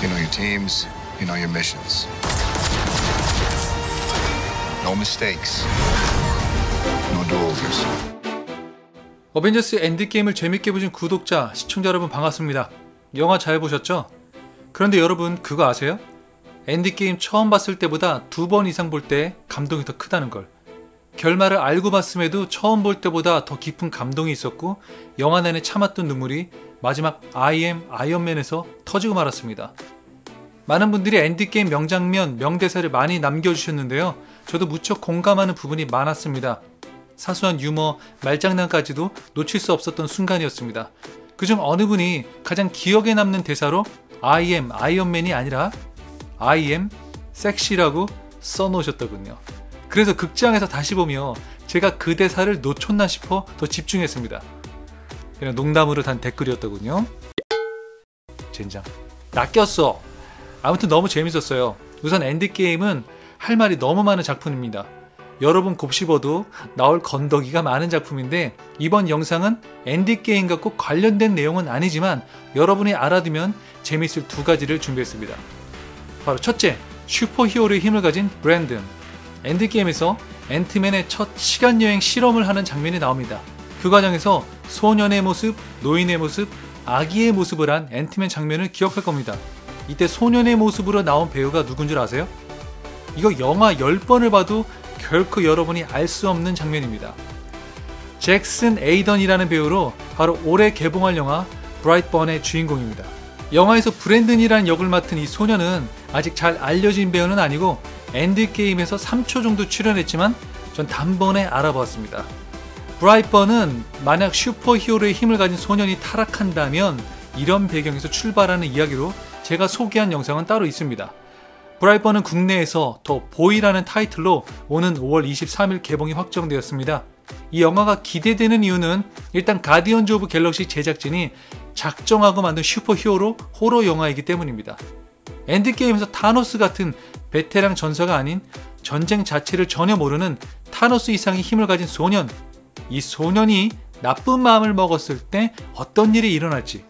You know your teams, you know your missions. No mistakes. No do-overs. 어벤져스 엔드게임을 재밌게 보신 구독자, 시청자 여러분 반갑습니다. 영화 잘 보셨죠? 그런데 여러분 그거 아세요? 엔드게임 처음 봤을 때보다 2번 이상 볼 때 감동이 더 크다는 걸. 결말을 알고 봤음에도 처음 볼 때보다 더 깊은 감동이 있었고 영화 내내 참았던 눈물이 마지막 I am 아이언맨에서 터지고 말았습니다. 많은 분들이 엔드게임 명장면, 명대사를 많이 남겨주셨는데요. 저도 무척 공감하는 부분이 많았습니다. 사소한 유머, 말장난까지도 놓칠 수 없었던 순간이었습니다. 그중 어느 분이 가장 기억에 남는 대사로 I am 아이언맨이 아니라 I am 섹시라고 써놓으셨더군요. 그래서 극장에서 다시 보며 제가 그 대사를 놓쳤나 싶어 더 집중했습니다. 그냥 농담으로 단 댓글이었더군요. 젠장 낚였어. 아무튼 너무 재밌었어요. 우선 엔드게임은 할 말이 너무 많은 작품입니다. 여러분 곱씹어도 나올 건더기가 많은 작품인데 이번 영상은 엔드게임과 꼭 관련된 내용은 아니지만 여러분이 알아두면 재밌을 2가지를 준비했습니다. 바로 첫째, 슈퍼히어로의 힘을 가진 브랜든. 엔드게임에서 앤트맨의 첫 시간여행 실험을 하는 장면이 나옵니다. 그 과정에서 소년의 모습, 노인의 모습, 아기의 모습을 한 앤트맨 장면을 기억할 겁니다. 이때 소년의 모습으로 나온 배우가 누군 줄 아세요? 이거 영화 10번을 봐도 결코 여러분이 알 수 없는 장면입니다. 잭슨 에이던이라는 배우로 바로 올해 개봉할 영화 브라이트번의 주인공입니다. 영화에서 브랜든이라는 역을 맡은 이 소년은 아직 잘 알려진 배우는 아니고 엔드게임에서 3초 정도 출연했지만 전 단번에 알아보았습니다. 브라이트번은 만약 슈퍼히어로의 힘을 가진 소년이 타락한다면 이런 배경에서 출발하는 이야기로 제가 소개한 영상은 따로 있습니다. 브라이트번은 국내에서 더 보이라는 타이틀로 오는 5월 23일 개봉이 확정되었습니다. 이 영화가 기대되는 이유는 일단 가디언즈 오브 갤럭시 제작진이 작정하고 만든 슈퍼히어로 호러 영화이기 때문입니다. 엔드게임에서 타노스 같은 베테랑 전사가 아닌 전쟁 자체를 전혀 모르는 타노스 이상의 힘을 가진 소년. 이 소년이 나쁜 마음을 먹었을 때 어떤 일이 일어날지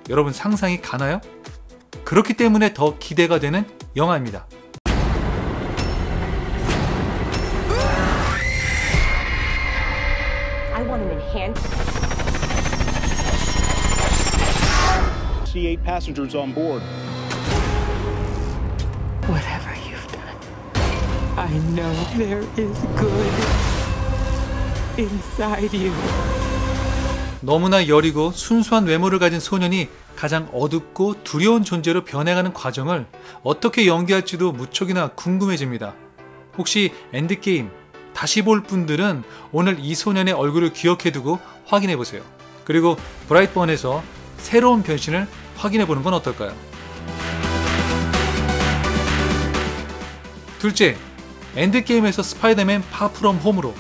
여러분 상상이 가나요? 그렇기 때문에 더 기대가 되는 영화입니다. I want an enhanced. See 8 passengers on board. Whatever you've done, I know there is good inside you. 너무나 여리고 순수한 외모를 가진 소년이 가장 어둡고 두려운 존재로 변해가는 과정을 어떻게 연기할지도 무척이나 궁금해집니다. 혹시 엔드게임 다시 볼 분들은 오늘 이 소년의 얼굴을 기억해두고 확인해보세요. 그리고 브라이트번에서 새로운 변신을 확인해보는 건 어떨까요? 둘째, 엔드게임에서 스파이더맨 파프롬 홈으로.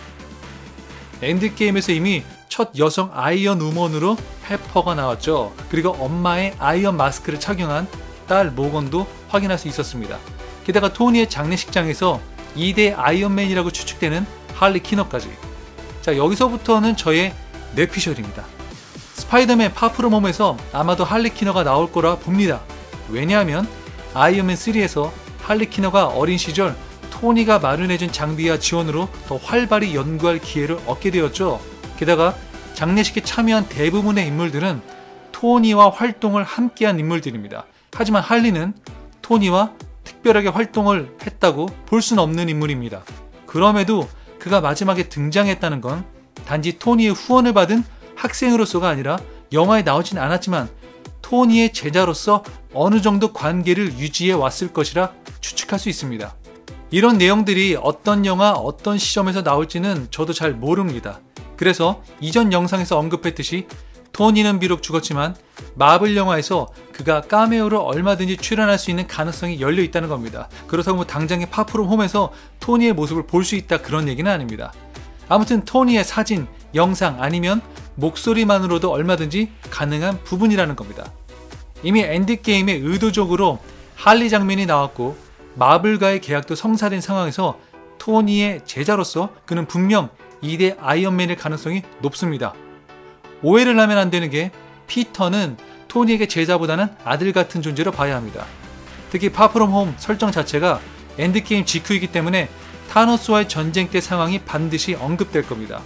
엔드게임에서 이미 첫 여성 아이언 우먼으로 페퍼가 나왔죠. 그리고 엄마의 아이언 마스크를 착용한 딸 모건도 확인할 수 있었습니다. 게다가 토니의 장례식장에서 2대 아이언맨이라고 추측되는 할리 키너까지. 자, 여기서부터는 저의 뇌피셜입니다. 스파이더맨 파프롬 홈에서 아마도 할리 키너가 나올 거라 봅니다. 왜냐하면 아이언맨 3에서 할리 키너가 어린 시절 토니가 마련해준 장비와 지원으로 더 활발히 연구할 기회를 얻게 되었죠. 게다가 장례식에 참여한 대부분의 인물들은 토니와 활동을 함께한 인물들입니다. 하지만 할리는 토니와 특별하게 활동을 했다고 볼 수는 없는 인물입니다. 그럼에도 그가 마지막에 등장했다는 건 단지 토니의 후원을 받은 학생으로서가 아니라 영화에 나오진 않았지만 토니의 제자로서 어느 정도 관계를 유지해 왔을 것이라 추측할 수 있습니다. 이런 내용들이 어떤 영화, 어떤 시점에서 나올지는 저도 잘 모릅니다. 그래서 이전 영상에서 언급했듯이 토니는 비록 죽었지만 마블 영화에서 그가 카메오로 얼마든지 출연할 수 있는 가능성이 열려 있다는 겁니다. 그렇다고 뭐 당장의 파프롬 홈에서 토니의 모습을 볼 수 있다 그런 얘기는 아닙니다. 아무튼 토니의 사진, 영상 아니면 목소리만으로도 얼마든지 가능한 부분이라는 겁니다. 이미 엔드게임에 의도적으로 할리 장면이 나왔고 마블과의 계약도 성사된 상황에서 토니의 제자로서 그는 분명 2대 아이언맨일 가능성이 높습니다. 오해를 하면 안 되는 게 피터는 토니에게 제자보다는 아들 같은 존재로 봐야 합니다. 특히 파프롬 홈 설정 자체가 엔드게임 직후이기 때문에 타노스와의 전쟁 때 상황이 반드시 언급될 겁니다.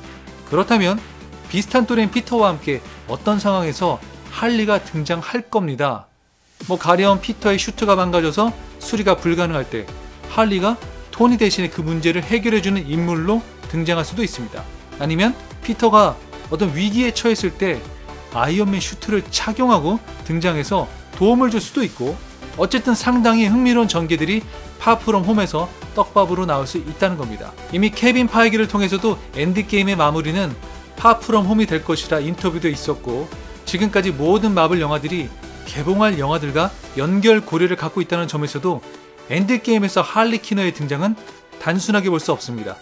그렇다면 비슷한 또래인 피터와 함께 어떤 상황에서 할리가 등장할 겁니다. 가령 피터의 슈트가 망가져서 수리가 불가능할 때 할리가 토니 대신에 그 문제를 해결해주는 인물로 등장할 수도 있습니다. 아니면 피터가 어떤 위기에 처했을 때 아이언맨 슈트를 착용하고 등장해서 도움을 줄 수도 있고, 어쨌든 상당히 흥미로운 전개들이 파프롬 홈에서 떡밥으로 나올 수 있다는 겁니다. 이미 케빈 파이기를 통해서도 엔드게임의 마무리는 파프롬 홈이 될 것이라 인터뷰도 있었고, 지금까지 모든 마블 영화들이 개봉할 영화들과 연결 고리를 갖고 있다는 점에서도 엔드게임에서 할리 퀴너의 등장은 단순하게 볼 수 없습니다.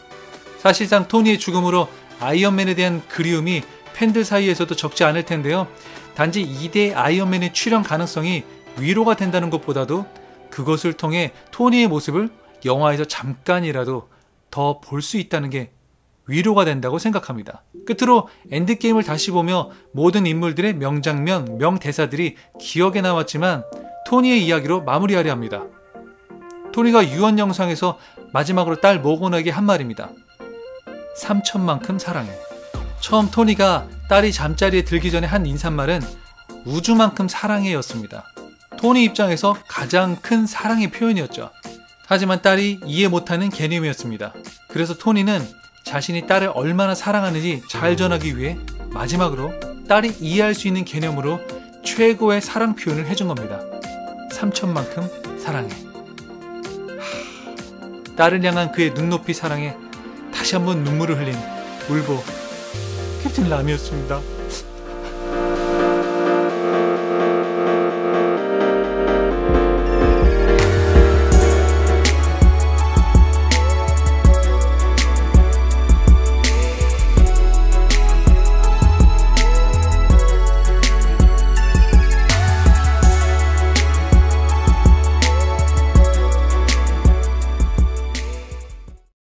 사실상 토니의 죽음으로 아이언맨에 대한 그리움이 팬들 사이에서도 적지 않을 텐데요. 단지 2대 아이언맨의 출연 가능성이 위로가 된다는 것보다도 그것을 통해 토니의 모습을 영화에서 잠깐이라도 더 볼 수 있다는 게 위로가 된다고 생각합니다. 끝으로 엔드게임을 다시 보며 모든 인물들의 명장면, 명대사들이 기억에 남았지만 토니의 이야기로 마무리하려 합니다. 토니가 유언 영상에서 마지막으로 딸 모건에게 한 말입니다. 3천만큼 사랑해. 처음 토니가 딸이 잠자리에 들기 전에 한 인사말은 우주만큼 사랑해였습니다. 토니 입장에서 가장 큰 사랑의 표현이었죠. 하지만 딸이 이해 못하는 개념이었습니다. 그래서 토니는 자신이 딸을 얼마나 사랑하는지 잘 전하기 위해 마지막으로 딸이 이해할 수 있는 개념으로 최고의 사랑 표현을 해준 겁니다. 3천만큼 사랑해. 딸을 향한 그의 눈높이 사랑에 다시 한번 눈물을 흘린 울보 캡틴 람이었습니다.